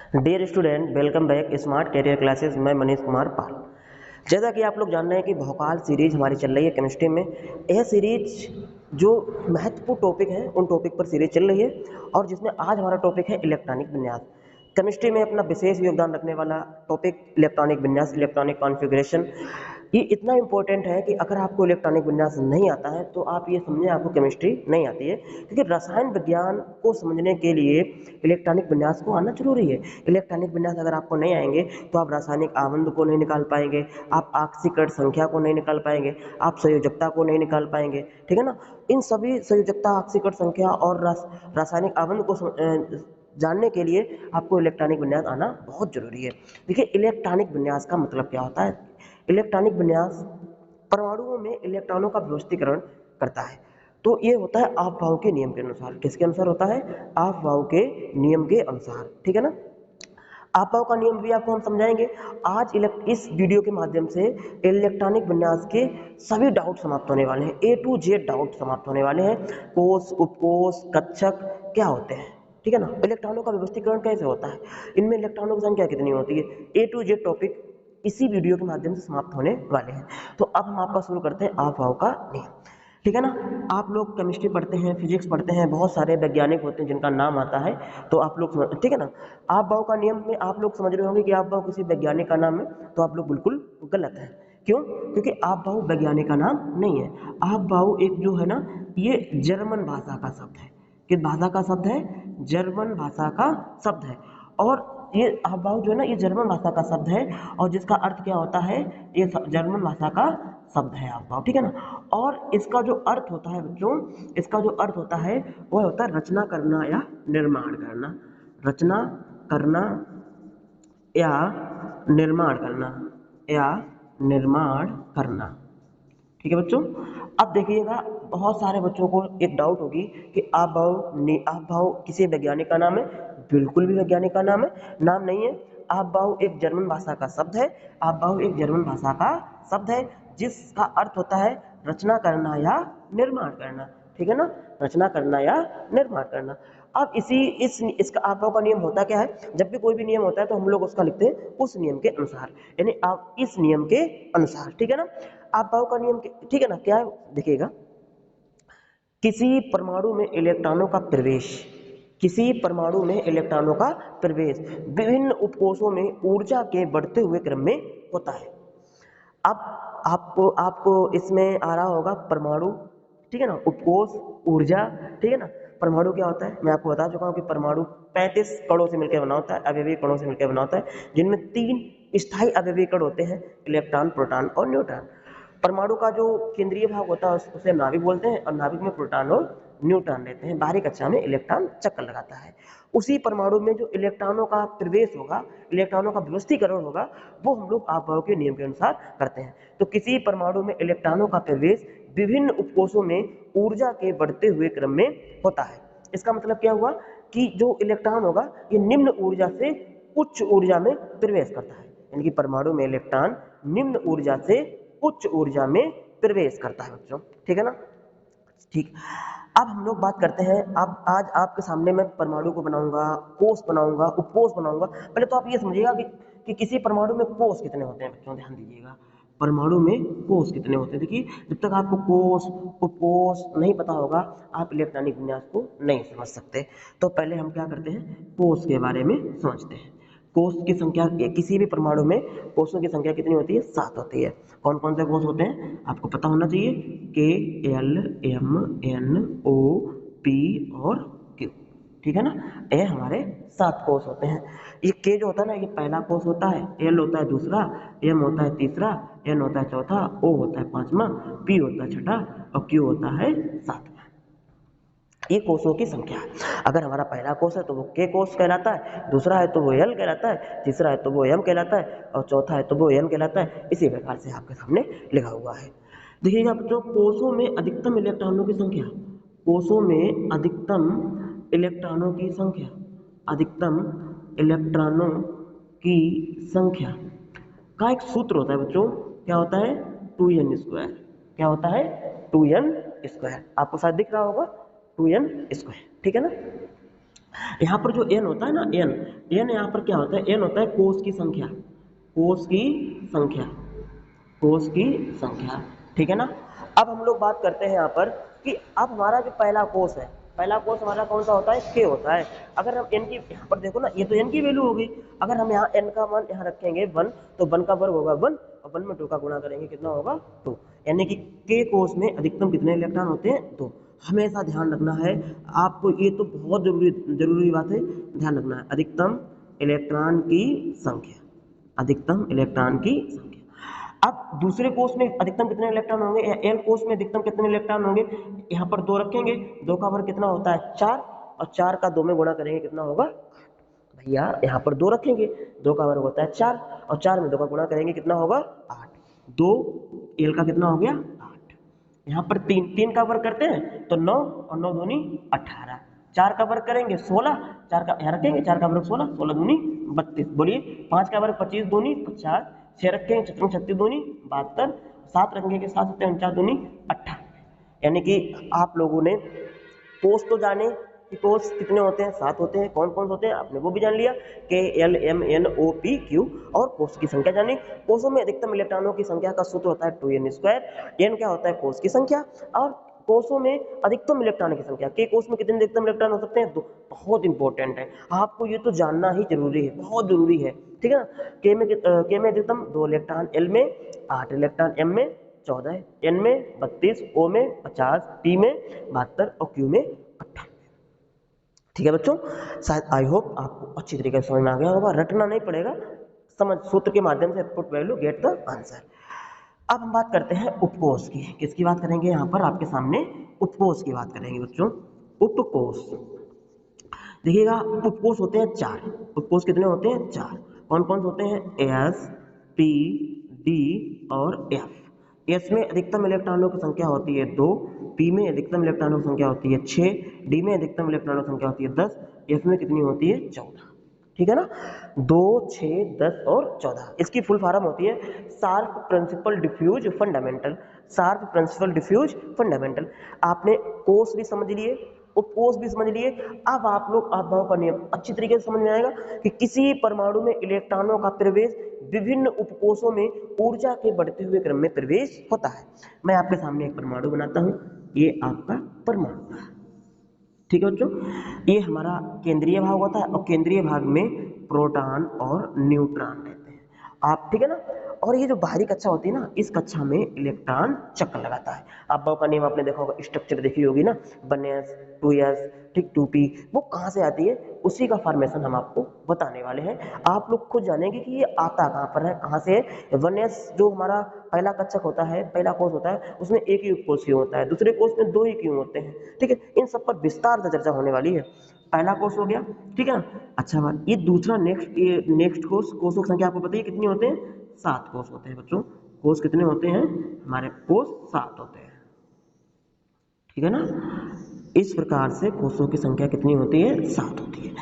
Dear student, welcome back smart career classes. मैं मनीष कुमार पाल। जैसा कि आप लोग जान रहे हैं कि भोकाल सीरीज हमारी चल रही है केमिस्ट्री में। यह सीरीज जो महत्वपूर्ण टॉपिक है उन टॉपिक पर सीरीज चल रही है और जिसमें आज हमारा टॉपिक है इलेक्ट्रॉनिक विन्यास। केमिस्ट्री में अपना विशेष योगदान रखने वाला टॉपिक इलेक्ट्रॉनिक विन्यास, इलेक्ट्रॉनिक कॉन्फ़िगरेशन। ये इतना इंपॉर्टेंट है कि अगर आपको इलेक्ट्रॉनिक विन्यास नहीं आता है तो आप ये समझें आपको केमिस्ट्री नहीं आती है, क्योंकि रसायन विज्ञान को समझने के लिए इलेक्ट्रॉनिक विन्यास को आना जरूरी है। इलेक्ट्रॉनिक विन्यास अगर आपको नहीं आएंगे तो आप रासायनिक आबंध को नहीं निकाल पाएंगे, आप ऑक्सीकरण संख्या को नहीं निकाल पाएंगे, आप संयोजकता को नहीं निकाल पाएंगे। ठीक है ना। इन सभी संयोजकता, ऑक्सीकरण संख्या और रासायनिक आबंध को जानने के लिए आपको इलेक्ट्रॉनिक विन्यास आना बहुत जरूरी है। देखिए, इलेक्ट्रॉनिक विन्यास का मतलब क्या होता है। इलेक्ट्रॉनिक विन्यास परमाणुओं में इलेक्ट्रॉनों का व्यवस्थीकरण करता है। तो ये होता है अफबाउ के नियम के अनुसार। किसके अनुसार होता है? अफबाउ के नियम के अनुसार। ठीक है ना। अफबाउ का नियम भी आपको हम समझाएंगे आज इस वीडियो के माध्यम से। इलेक्ट्रॉनिक विन्यास के सभी डाउट समाप्त होने वाले हैं, ए टू जेड डाउट समाप्त होने वाले हैं। कोष, उपकोष, कक्षक क्या होते हैं, ठीक है ना। इलेक्ट्रॉनों का व्यवस्थीकरण कैसे होता है, इनमें इलेक्ट्रॉनों की संख्या कितनी होती है, ए टू जेड टॉपिक इसी वीडियो के माध्यम से समाप्त होने वाले हैं। तो अब हम आपका शुरू करते हैं अफबाउ का नियम। ठीक है ना। आप लोग केमिस्ट्री पढ़ते हैं, फिजिक्स पढ़ते हैं, बहुत सारे वैज्ञानिक होते हैं जिनका नाम आता है, तो आप लोग ठीक है ना। अफबाउ का नियम में आप लोग समझ रहे होंगे कि अफबाउ किसी वैज्ञानिक का नाम है, तो आप लोग बिल्कुल गलत है। क्यों? क्योंकि अफबाउ वैज्ञानिक का नाम नहीं है। अफबाउ एक जो है ना, ये जर्मन भाषा का शब्द है। किस भाषा का शब्द है? जर्मन भाषा का शब्द है। और ये अफबाउ जो है ना, ये जर्मन भाषा का शब्द है और जिसका अर्थ क्या होता है, ये जर्मन भाषा का शब्द है अफबाउ। ठीक है ना। और इसका जो अर्थ होता है बच्चों, इसका जो अर्थ होता है वह होता है रचना करना या निर्माण करना। रचना करना या निर्माण करना, या निर्माण करना। ठीक है बच्चों। अब देखिएगा, बहुत सारे बच्चों को एक डाउट होगी कि अफबाउ किसी वैज्ञानिक का नाम है। बिल्कुल भी वैज्ञानिक का नाम नहीं है। अफबाउ एक जर्मन भाषा का शब्द है। अफबाउ एक जर्मन भाषा का शब्द है जिसका अर्थ होता है रचना करना या निर्माण करना। ठीक है ना। रचना करना या निर्माण करना। अब इसका अफबाउ का नियम होता क्या है? जब भी कोई भी नियम होता है तो हम लोग उसका लिखते हैं उस नियम के अनुसार, यानी आप इस नियम के अनुसार। ठीक है ना। अफबाउ का नियम ठीक है ना, क्या है देखिएगा। किसी परमाणु में इलेक्ट्रॉनों का प्रवेश, किसी परमाणु में इलेक्ट्रॉनों का प्रवेश विभिन्न उपकोषों में ऊर्जा के बढ़ते हुए क्रम में होता है। अब आपको इसमें आ रहा होगा परमाणु, ठीक है ना, उपकोष, ऊर्जा। ठीक है ना। परमाणु क्या होता है, मैं आपको बता चुका हूं कि परमाणु 35 कणों से मिलकर बना होता है, अवयवी कणों से मिलकर बना होता है, जिनमें 3 स्थायी अवयवी कण होते हैं, इलेक्ट्रॉन, प्रोटॉन और न्यूट्रॉन। परमाणु का जो केंद्रीय भाग होता है उसे नाभिक बोलते हैं, और नाभिक में प्रोटॉन और न्यूट्रॉन रहते हैं। बाहरी कक्षा में इलेक्ट्रॉन चक्कर लगाता है। उसी परमाणु में जो इलेक्ट्रॉनों का प्रवेश होगा, इलेक्ट्रॉनों का व्यवस्थीकरण होगा, वो हम लोग अफबाउ के नियम के अनुसार करते हैं। तो किसी परमाणु में इलेक्ट्रॉनों का प्रवेश विभिन्न उपकोषों में ऊर्जा के बढ़ते हुए क्रम में होता है। इसका मतलब क्या हुआ कि जो इलेक्ट्रॉन होगा ये निम्न ऊर्जा से उच्च ऊर्जा में प्रवेश करता है, यानी कि परमाणु में इलेक्ट्रॉन निम्न ऊर्जा से उच्च ऊर्जा में प्रवेश करता है बच्चों। ठीक है ना। ठीक। अब हम लोग बात करते हैं, अब आज आपके सामने मैं परमाणु को बनाऊंगा, कोष बनाऊंगा, उपकोष बनाऊंगा। पहले तो आप ये समझिएगा कि किसी परमाणु में कोष कितने होते हैं बच्चों, ध्यान दीजिएगा। परमाणु में कोष कितने होते हैं। देखिए, जब तक आपको कोष, उपकोष नहीं पता होगा, आप इलेक्ट्रॉनिक विन्यास को नहीं समझ सकते। तो पहले हम क्या करते हैं, कोष के बारे में समझते हैं। कोष की संख्या, किसी भी परमाणु में कोषों की संख्या कितनी होती है? 7 होती है। कौन कौन से कोष होते हैं आपको पता होना चाहिए, के, L, M, N, O, P और क्यू। ठीक है ना। ये हमारे 7 कोष होते हैं। ये के जो होता है ना, ये पहला कोष होता है, एल होता है दूसरा, एम होता है तीसरा, एन होता है चौथा, ओ होता है पांचवा, पी होता है छठा और क्यू होता है सातवां। ये कोषों की संख्या है। अगर हमारा पहला कोष है तो वो के कोष कहलाता है, दूसरा है तो वो एल कहलाता है, तीसरा है तो वो एम कहलाता है और चौथा है तो वो एन कहलाता है। इसी प्रकार से आपके सामने लिखा हुआ है। देखिएगा बच्चों, कोषों में अधिकतम इलेक्ट्रॉनों की संख्या, कोषों में अधिकतम इलेक्ट्रॉनों की संख्या, अधिकतम इलेक्ट्रॉनों की संख्या का एक सूत्र होता है बच्चों। क्या होता है? 2n²। क्या होता है? 2n²। आपको शायद दिख रहा होगा 2n²। ठीक है ना। यहाँ पर जो n होता है ना, n यहाँ पर क्या होता है, n होता है कोस की संख्या, कोस की संख्या, कोस की संख्या, ठीक है ना। अब हम लोग बात करते हैं यहाँ पर कि अब हमारा जो पहला कोस है, पहला कोस हमारा कौन सा होता है, k होता है। अगर हम n की, यहाँ पर देखो ना, ये तो n की वैल्यू होगी, अगर हम यहाँ n का मान यहाँ रखेंगे 1, तो 1 का वर्ग होगा 1, और 1 में 2 का गुणा करेंगे कितना होगा 2, यानी कि k कोस में अधिकतम कितने इलेक्ट्रॉन होते हैं, 2। हमेशा ध्यान रखना है आपको, ये तो बहुत जरूरी बात है, ध्यान रखना है अधिकतम इलेक्ट्रॉन की संख्या, अधिकतम इलेक्ट्रॉन की संख्या। अब दूसरे कोष में अधिकतम कितने इलेक्ट्रॉन होंगे, एल कोष में अधिकतम कितने इलेक्ट्रॉन होंगे, यहाँ पर 2 रखेंगे, 2 का वर्ग कितना होता है 4, और 4 का 2 में गुणा करेंगे कितना होगा, भैया यहाँ पर 2 रखेंगे, 2 का वर्ग होता है 4, और 4 में 2 का गुणा करेंगे कितना होगा 8, 2 एल का कितना हो गया 8, यहाँ पर 3 का वर्ग करते हैं तो 9, और 9 दूनी 18, 4 का वर्ग करेंगे 16, 4 का यहाँ रखेंगे, 4 का वर्ग 16, 16 दूनी 32, बोलिए 5 का वर्ग 25 दूनी 50, 6 रखेंगे 36 दूनी 72, 7 रखेंगे 7 7 49 दूनी 18, यानी कि आप लोगों ने कोस तो जाने कि कोस कितने होते हैं, 7 होते हैं, कौन कौन होते हैं आपने वो भी जान लिया, K L M N O P Q, और कोस की संख्या जानी। कोसों में अधिकतम इलेक्ट्रॉनों की संख्या का सूत्र होता है 2n², n क्या होता है कोस की संख्या, और कोसों में अधिकतम इलेक्ट्रॉन की संख्या, के कोस में कितने अधिकतम इलेक्ट्रॉन हो सकते हैं, 2, बहुत इंपॉर्टेंट है, आपको ये तो जानना ही जरूरी है, बहुत जरूरी है, ठीक है ना। के में अधिकतम 2 इलेक्ट्रॉन, एल में 8 इलेक्ट्रॉन, एम में 14, एन में 32, ओ में 50, पी में 72, और क्यू में 58। ठीक है बच्चों, शायद आई होप आपको अच्छी तरीके से समझ में आ गया होगा, रटना नहीं पड़ेगा, समझ सूत्र के माध्यम से put value get the answer. अब हम बात करते हैं उपकोष की, किसकी बात करेंगे, यहाँ पर आपके सामने उपकोष की बात करेंगे बच्चों। उपकोष देखिएगा, उपकोष होते हैं 4, उपकोष कितने होते हैं 4, कौन कौन से होते हैं, एस, पी, डी और एफ। एस में अधिकतम इलेक्ट्रॉनों की संख्या होती है 2, पी में अधिकतम इलेक्ट्रॉनों की संख्या होती है 6, डी में अधिकतम इलेक्ट्रॉनों की संख्या होती है 10, एफ में कितनी होती है 14, ठीक है ना, 2, 6, 10 और 14। इसकी फुल फॉर्म होती है sharp principle diffuse fundamental, sharp principle diffuse fundamental. आपने कोष भी समझ लिए, उपकोष भी समझ लिए, अब आप लोग आधाओं का नियम अच्छी तरीके से समझ में आएगा कि किसी परमाणु में इलेक्ट्रॉनों का प्रवेश विभिन्न उपकोषों में ऊर्जा के बढ़ते हुए क्रम में प्रवेश होता है। मैं आपके सामने एक परमाणु बनाता हूं, ये आपका परमाणु है, ठीक है बच्चों, ये हमारा केंद्रीय भाग होता है, और केंद्रीय भाग में प्रोटॉन और न्यूट्रॉन रहते हैं आप, ठीक है ना। और ये जो बाहरी कक्षा होती है ना, इस कक्षा में इलेक्ट्रॉन चक्कर लगाता है। अब का नियम आपने देखा होगा, स्ट्रक्चर देखी होगी ना, 1s 2s ठीक 2p, वो कहाँ से आती है, उसी का फॉर्मेशन हम आपको बताने वाले हैं। आप लोग खुद जानेंगे कि ये आता कहाँ पर है, कहाँ से है। 1s जो हमारा पहला कक्षक होता है, पहला कोष होता है, उसमें एक ही उपकोष क्यों होता है, दूसरे कोष में 2 ही क्यों होते हैं, ठीक है। इन सब पर विस्तार से चर्चा होने वाली है। पहला कोष हो गया, ठीक है ना। अच्छा बात, ये दूसरा नेक्स्ट कोषों की संख्या आपको पता है कितनी होते हैं, 7 कोष होते हैं बच्चों। कोष कितने होते हैं, हमारे कोष 7 होते हैं, ठीक है ना। इस प्रकार से कोषों की संख्या कितनी होती है, 7 होती है,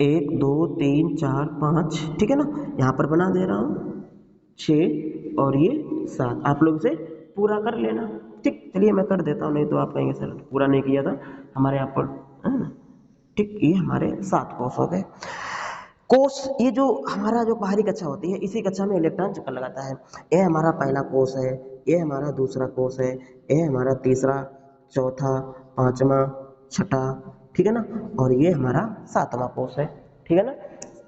1 2 3 4 5, ठीक है ना। यहाँ पर बना दे रहा हूँ 6 और ये 7, आप लोग इसे पूरा कर लेना, ठीक। चलिए मैं कर देता हूँ, नहीं तो आप कहेंगे सर पूरा नहीं किया था, हमारे यहाँ पर है ना, ठीक। ये हमारे 7 कोष हो गए। कोष, ये जो हमारा जो बाहरी कक्षा होती है, इसी कक्षा में इलेक्ट्रॉन चक्कर लगाता है। ये हमारा पहला कोष है, ये हमारा दूसरा कोष है, ये हमारा तीसरा, चौथा, पांचवा, छठा, ठीक है ना, और ये हमारा 7वां कोष है, ठीक है ना।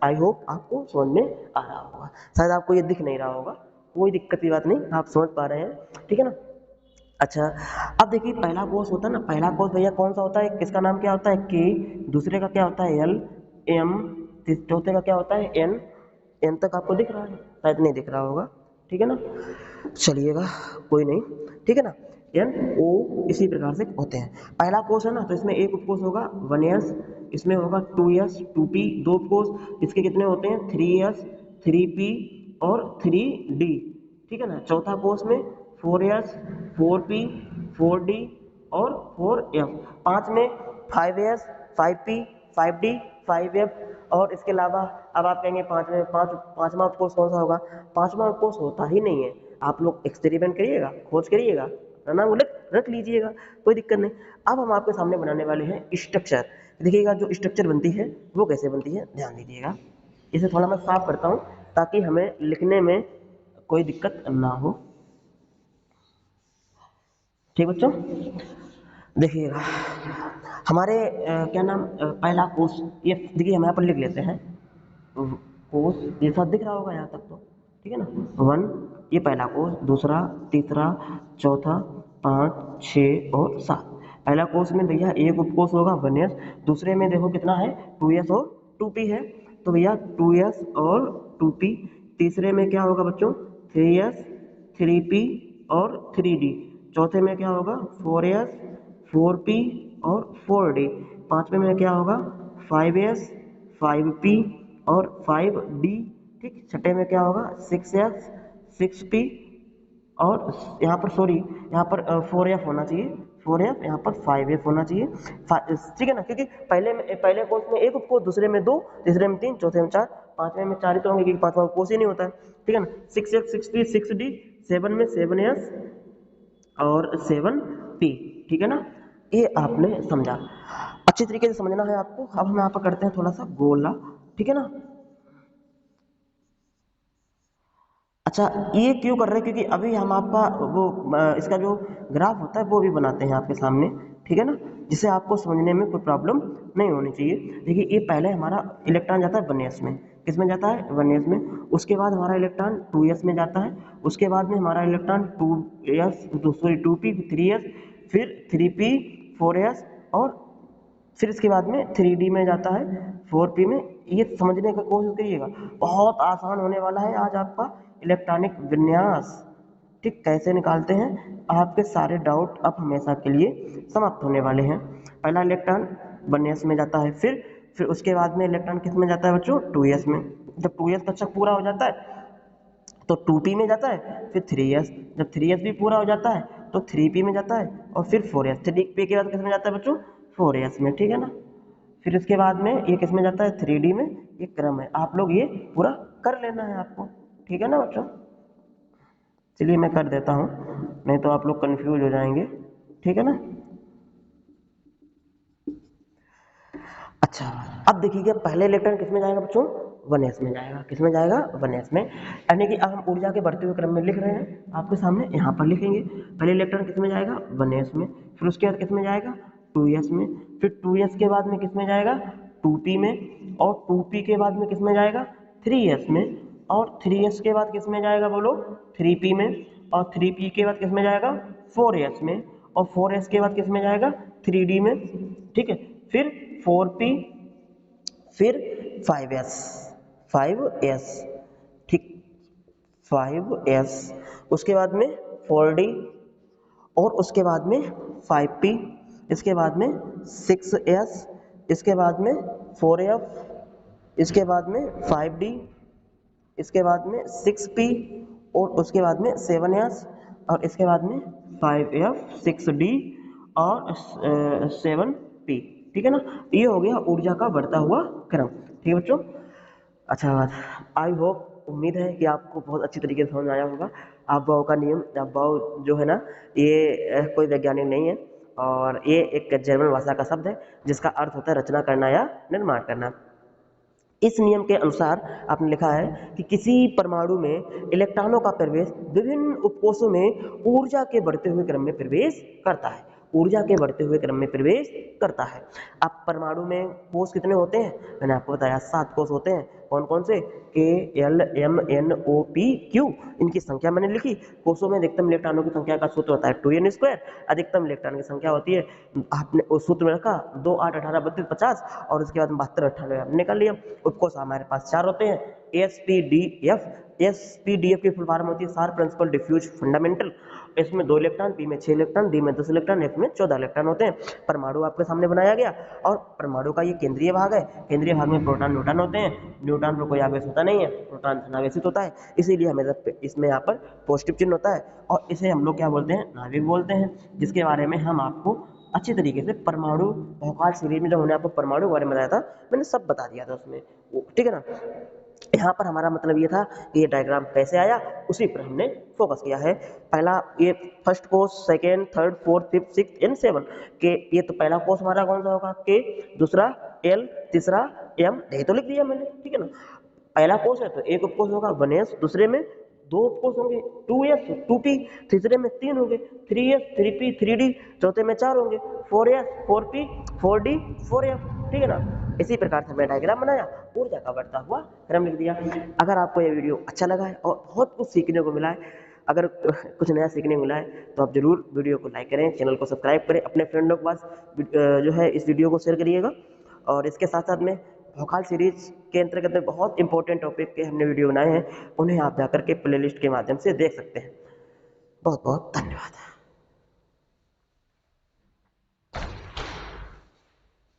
आई होप आपको समझ में आ रहा होगा, शायद आपको ये दिख नहीं रहा होगा, कोई दिक्कत की बात नहीं, आप समझ पा रहे हैं, ठीक है ना। अच्छा, अब देखिए पहला कोष होता है ना, पहला कोष भैया कौन सा होता है, किसका नाम क्या होता है, के, दूसरे का क्या होता है, एल, एम, चौथे का क्या होता है, एन। एन तक आपको दिख रहा है, शायद नहीं दिख रहा होगा, ठीक है ना, चलिएगा कोई नहीं, ठीक है ना। एन ओ इसी प्रकार से होते हैं। पहला कोष है ना, तो इसमें एक उपकोष होगा 1s, इसमें होगा 2s 2p, 2 उपकोष, इसके कितने होते हैं 3s 3p और 3d, ठीक है ना। चौथा कोष में 4s 4p 4d और 4f, 5 में 5s 5p 5d 5f, और इसके अलावा अब आप कहेंगे पांचवा उपकोष कौन सा होगा, पांचवा उपकोष होता ही नहीं है। आप लोग एक्सपेरिमेंट करिएगा, खोज करिएगा, नाम रख लीजिएगा, कोई दिक्कत नहीं। अब हम आपके सामने बनाने वाले हैं स्ट्रक्चर देखिएगा जो स्ट्रक्चर बनती है वो कैसे बनती है, ध्यान दीजिएगा। इसे थोड़ा मैं साफ करता हूँ ताकि हमें लिखने में कोई दिक्कत ना हो। ठीक बच्चों, देखिएगा हमारे क्या नाम पहला कोष, ये देखिए हम यहाँ पर लिख लेते हैं कोष, ये सब दिख रहा होगा यहाँ तक तो, ठीक है ना। 1 ये पहला कोष, दूसरा, तीसरा, चौथा, 5, 6 और 7। पहला कोष में भैया एक उपकोष होगा 1s, दूसरे में देखो कितना है 2s और 2p है, तो भैया 2s और 2p। तीसरे में क्या होगा बच्चों 3s, 3p और 3d। चौथे में क्या होगा 4s, 4p और 4d। पांचवे में क्या होगा 5s, 5p और 5d। ठीक, छठे में क्या होगा 6s, 6p और यहाँ पर सॉरी यहाँ पर 4f होना चाहिए, 4f, यहाँ पर 5f होना चाहिए, ठीक है ना, क्योंकि पहले कोर्स में एक उपकोष, दूसरे में 2, तीसरे में 3, चौथे में 4, पांचवें में 4 ही तो होंगे क्योंकि पांचवा कोर्स ही नहीं होता है। ठीक है ना, 6x, 6p, 6d, 7 में 7s और 7p। ठीक है ना, ये आपने समझा, अच्छी तरीके से समझना है आपको। अब हम यहाँ पर करते हैं थोड़ा सा गोला, ठीक है ना। अच्छा, ये क्यों कर रहे हैं, क्योंकि अभी हम आपका वो इसका जो ग्राफ होता है वो भी बनाते हैं आपके सामने, ठीक है ना, जिससे आपको समझने में कोई प्रॉब्लम नहीं होनी चाहिए। देखिए ये पहले हमारा इलेक्ट्रॉन जाता है 1s में, किस में जाता है 1s में, उसके बाद हमारा इलेक्ट्रॉन 2s में जाता है, उसके बाद में हमारा इलेक्ट्रॉन 2p 3s, फिर 3p 4s और फिर इसके बाद में 3d में जाता है 4p में। ये समझने का कोशिश करिएगा, बहुत आसान होने वाला है आज आपका इलेक्ट्रॉनिक विन्यास। ठीक, कैसे निकालते हैं, आपके सारे डाउट अब हमेशा के लिए समाप्त होने वाले हैं। पहला इलेक्ट्रॉन 1s में जाता है, फिर उसके बाद में इलेक्ट्रॉन किस में जाता है बच्चों 2s में। जब 2s का चक्र पूरा हो जाता है तो 2p में जाता है, फिर 3s, जब 3s भी पूरा हो जाता है तो 3p में जाता है और फिर 4s। 3p के बाद किस में जाता है बच्चों 4s में, ठीक है ना। फिर इसके बाद में ये किस में जाता है 3d में। ये क्रम है, आप लोग ये पूरा कर लेना है आपको, ठीक है ना बच्चों। चलिए मैं कर देता हूँ, नहीं तो आप लोग कंफ्यूज हो जाएंगे, ठीक है ना। अच्छा, अब देखिए पहले इलेक्ट्रॉन किस में जाएगा बच्चों 1s में जाएगा, किस में जाएगा 1s में, यानी कि अब हम ऊर्जा के बढ़ते हुए क्रम में लिख रहे हैं आपके सामने, यहाँ पर लिखेंगे। पहले इलेक्ट्रॉन किस में जाएगा 1s में, फिर उसके बाद किस में जाएगा 2s में, फिर 2s के बाद में किस में जाएगा 2p में, और 2p के बाद में किस में जाएगा 3s में, और 3s के बाद किस में जाएगा बोलो 3p में, और 3p के बाद किस में जाएगा 4s में, और 4s के बाद किस में जाएगा 3d में। ठीक है, फिर 4p, फिर 5s, 5s, ठीक 5s, उसके बाद में 4d, और उसके बाद में 5p, इसके बाद में 6s, इसके बाद में 4f, इसके बाद में 5d, इसके बाद में 6p, और उसके बाद में 7s, और इसके बाद में 5f, 6d और 7p। ठीक है ना, ये हो गया ऊर्जा का बढ़ता हुआ क्रम। ठीक है बच्चों, अच्छा बात, आई होप, उम्मीद है कि आपको बहुत अच्छी तरीके से समझ आया होगा। अफवाह का नियम, अफवाह जो है ना, ये कोई वैज्ञानिक नहीं है, और ये एक जर्मन भाषा का शब्द है जिसका अर्थ होता है रचना करना या निर्माण करना। इस नियम के अनुसार आपने लिखा है कि किसी परमाणु में इलेक्ट्रॉनों का प्रवेश विभिन्न उपकोषों में ऊर्जा के बढ़ते हुए क्रम में प्रवेश करता है, ऊर्जा के बढ़ते हुए क्रम में प्रवेश करता है। अब परमाणु में कोष कितने होते हैं, मैंने आपको बताया 7 कोष होते हैं। कौन कौन से, K L M N O P Q, इनकी संख्या मैंने लिखी। कोषों में अधिकतम इलेक्ट्रॉनों की संख्या का सूत्र होता है 2n²। अधिकतम इलेक्ट्रॉन की संख्या होती है, आपने उस सूत्र में रखा 2, 8, 18, 32, 50, और उसके बाद 72, 98 आपने निकाल लिया। उपकोष हमारे पास 4 होते हैं, AsPDF। AsPDF की फुल फॉर्म होती है सार प्रिंसिपल डिफ्यूज फंडामेंटल। इसमें 2 इलेक्ट्रॉन, पी में 6 इलेक्ट्रॉन, डी में 10 इलेक्ट्रॉन, एफ में 14 इलेक्ट्रॉन होते हैं। परमाणु आपके सामने बनाया गया, और परमाणु का ये केंद्रीय भाग है, केंद्रीय भाग में प्रोटॉन न्यूट्रॉन होते हैं। न्यूट्रॉन पर कोई आवेश होता नहीं है, प्रोटॉन धनावेशित होता है, इसीलिए हमें इसमें यहाँ पर पॉजिटिव चिन्ह होता है, और इसे हम लोग क्या बोलते हैं, नाभिक बोलते हैं, जिसके बारे में हम आपको अच्छी तरीके से परमाणु भौकाल सीरीज में जब हमने आपको परमाणु के बारे में बताया था, मैंने सब बता दिया था उसमें। ठीक है ना। यहाँ पर हमारा मतलब ये था कि ये डायग्राम कैसे आया, उसी पर हमने फोकस किया है। पहला ये first course, second, third, fourth, fifth, six and seven के, ये तो पहला कोर्स हमारा कौन सा होगा, के, दूसरा एल, तीसरा एम, यही तो लिख दिया मैंने, ठीक है ना। पहला कोर्स है तो एक उपकोष होगा 1s, दूसरे में 2 उपकोष होंगे 2s 2p, तीसरे में 3 होंगे 3s 3p 3d, चौथे में 4 होंगे 4s 4p 4d 4f, ठीक है ना। इसी प्रकार से मैं डायग्राम बनाया, ऊर्जा का बढ़ता हुआ क्रम लिख दिया। अगर आपको ये वीडियो अच्छा लगा है और बहुत कुछ सीखने को मिला है, अगर कुछ नया सीखने को मिला है तो आप जरूर वीडियो को लाइक करें, चैनल को सब्सक्राइब करें, अपने फ्रेंडों के पास जो है इस वीडियो को शेयर करिएगा। और इसके साथ साथ में भोकाल सीरीज के अंतर्गत में बहुत इंपॉर्टेंट टॉपिक के हमने वीडियो बनाए हैं, उन्हें आप जाकर के प्लेलिस्ट के माध्यम से देख सकते हैं। बहुत बहुत धन्यवाद।